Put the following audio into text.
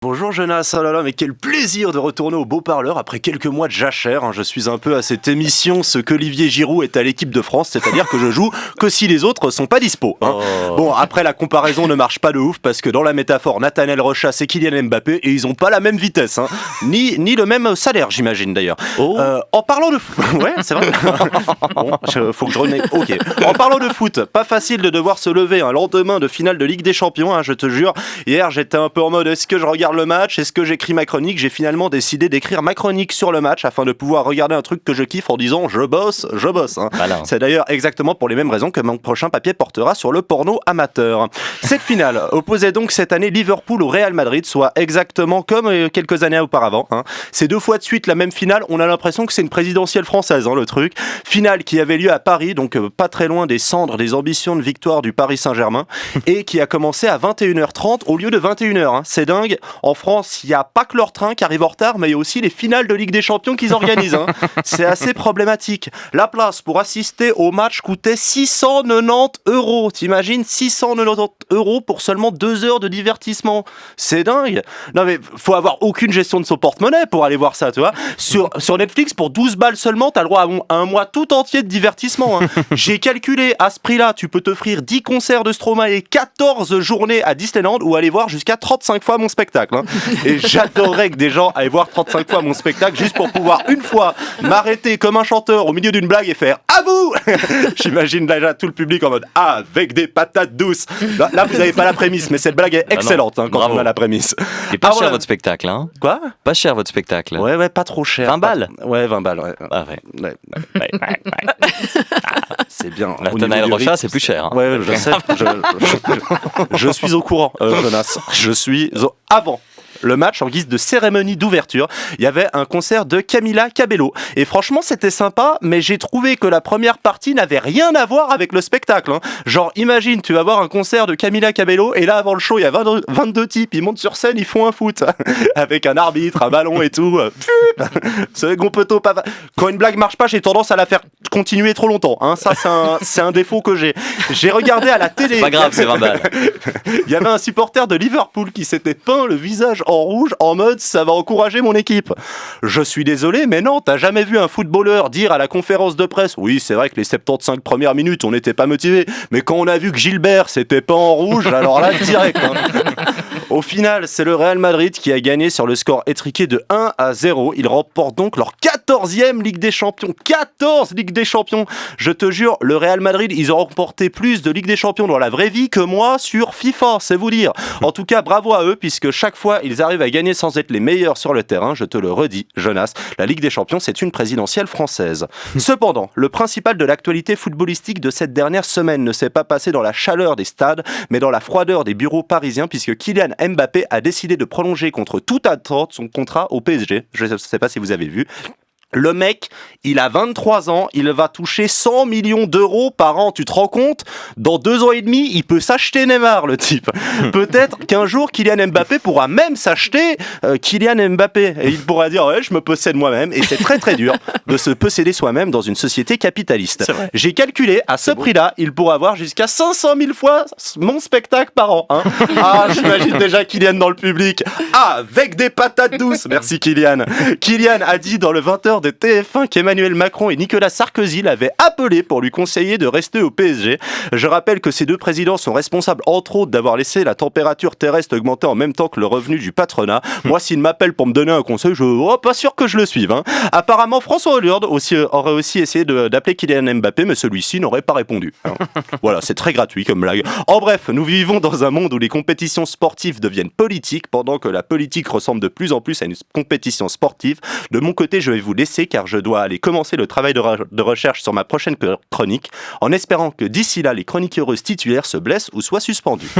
Bonjour Jonas, oh là là, mais quel plaisir de retourner au Beau Parleur après quelques mois de jachère. Je suis un peu à cette émission ce qu'Olivier Giroud est à l'équipe de France, c'est-à-dire que je joue que si les autres sont pas dispo. Bon, après la comparaison ne marche pas de ouf parce que dans la métaphore, Nathaniel Rocha c'est Kylian Mbappé et ils ont pas la même vitesse, ni le même salaire j'imagine d'ailleurs. En parlant de foot, ouais c'est vrai. Bon, faut que je renais. Ok. En parlant de foot, pas facile de devoir se lever un lendemain de finale de Ligue des Champions, je te jure. Hier j'étais un peu en mode est-ce que je regarde le match, est-ce que j'écris ma chronique? J'ai finalement décidé d'écrire ma chronique sur le match afin de pouvoir regarder un truc que je kiffe en disant je bosse. Voilà. C'est d'ailleurs exactement pour les mêmes raisons que mon prochain papier portera sur le porno amateur. Cette finale opposait donc cette année Liverpool au Real Madrid, soit exactement comme quelques années auparavant. C'est 2 fois de suite la même finale, on a l'impression que c'est une présidentielle française le truc. Finale qui avait lieu à Paris, donc pas très loin des cendres des ambitions de victoire du Paris Saint-Germain et qui a commencé à 21h30 au lieu de 21h. C'est dingue. En France, il n'y a pas que leur train qui arrive en retard, mais il y a aussi les finales de Ligue des Champions qu'ils organisent. C'est assez problématique. La place pour assister au match coûtait 690 €. T'imagines 690 € pour seulement 2 heures de divertissement. C'est dingue. Non mais faut avoir aucune gestion de son porte-monnaie pour aller voir ça, tu vois. Sur Netflix, pour 12 balles seulement, t'as le droit à un mois tout entier de divertissement. J'ai calculé, à ce prix-là, tu peux t'offrir 10 concerts de Stromae et 14 journées à Disneyland ou aller voir jusqu'à 35 fois mon spectacle. Et j'adorerais que des gens aillent voir 35 fois mon spectacle juste pour pouvoir une fois m'arrêter comme un chanteur au milieu d'une blague et faire « À vous !» J'imagine déjà tout le public en mode « Avec des patates douces !» Là, vous n'avez pas la prémisse, mais cette blague est excellente quand on a la prémisse. Il est pas cher votre spectacle, Quoi ? Pas cher votre spectacle. Ouais, pas trop cher. 20 balles ? Ouais, 20 balles, ouais. Ah ouais. C'est bien. Nathaniel Rocha, c'est plus cher. Ouais, je sais. Je suis au courant, Jonas. Je suis avant le match, en guise de cérémonie d'ouverture, il y avait un concert de Camila Cabello. Et franchement, c'était sympa, mais j'ai trouvé que la première partie n'avait rien à voir avec le spectacle. Genre, imagine, tu vas voir un concert de Camila Cabello, et là, avant le show, il y a 22 types, ils montent sur scène, ils font un foot. Avec un arbitre, un ballon et tout. C'est gompeto, pas... Quand une blague marche pas, j'ai tendance à la faire continuer trop longtemps. Ça, c'est un défaut que j'ai. J'ai regardé à la télé. Pas grave, c'est 20 balles. Il y avait un supporter de Liverpool qui s'était peint le visage en rouge en mode ça va encourager mon équipe. Je suis désolé, mais non, t'as jamais vu un footballeur dire à la conférence de presse oui, c'est vrai que les 75 premières minutes on n'était pas motivés, mais quand on a vu que Gilbert s'était peint en rouge, alors là direct. Au final, c'est le Real Madrid qui a gagné sur le score étriqué de 1-0. Ils remportent donc leur 14e Ligue des Champions. 14 Ligue des Champions. Je te jure, le Real Madrid, ils ont remporté plus de Ligue des Champions dans la vraie vie que moi sur FIFA, c'est vous dire. En tout cas, bravo à eux, puisque chaque fois, ils arrivent à gagner sans être les meilleurs sur le terrain. Je te le redis, Jonas, la Ligue des Champions, c'est une présidentielle française. Cependant, le principal de l'actualité footballistique de cette dernière semaine ne s'est pas passé dans la chaleur des stades, mais dans la froideur des bureaux parisiens, puisque Kylian Mbappé a décidé de prolonger contre toute attente son contrat au PSG. Je ne sais pas si vous avez vu. Le mec, il a 23 ans, il va toucher 100 millions d'euros par an, tu te rends compte ? Dans 2 ans et demi, il peut s'acheter Neymar, le type. Peut-être qu'un jour, Kylian Mbappé pourra même s'acheter Kylian Mbappé. Et il pourra dire, ouais, je me possède moi-même. Et c'est très très dur de se posséder soi-même dans une société capitaliste. J'ai calculé, à ce prix-là, il pourra avoir jusqu'à 500 000 fois mon spectacle par an. J'imagine déjà Kylian dans le public. Avec des patates douces. Merci Kylian. Kylian a dit dans le 20h de TF1 qu'Emmanuel Macron et Nicolas Sarkozy l'avaient appelé pour lui conseiller de rester au PSG. Je rappelle que ces 2 présidents sont responsables entre autres d'avoir laissé la température terrestre augmenter en même temps que le revenu du patronat. Moi, s'il m'appelle pour me donner un conseil, pas sûr que je le suive. Apparemment, François Hollande aurait aussi essayé d'appeler Kylian Mbappé, mais celui-ci n'aurait pas répondu. Voilà, c'est très gratuit comme blague. En bref, nous vivons dans un monde où les compétitions sportives deviennent politiques, pendant que la politique ressemble de plus en plus à une compétition sportive. De mon côté, je vais vous laisser car je dois aller commencer le travail de recherche sur ma prochaine chronique, en espérant que d'ici là, les chroniqueuses titulaires se blessent ou soient suspendues.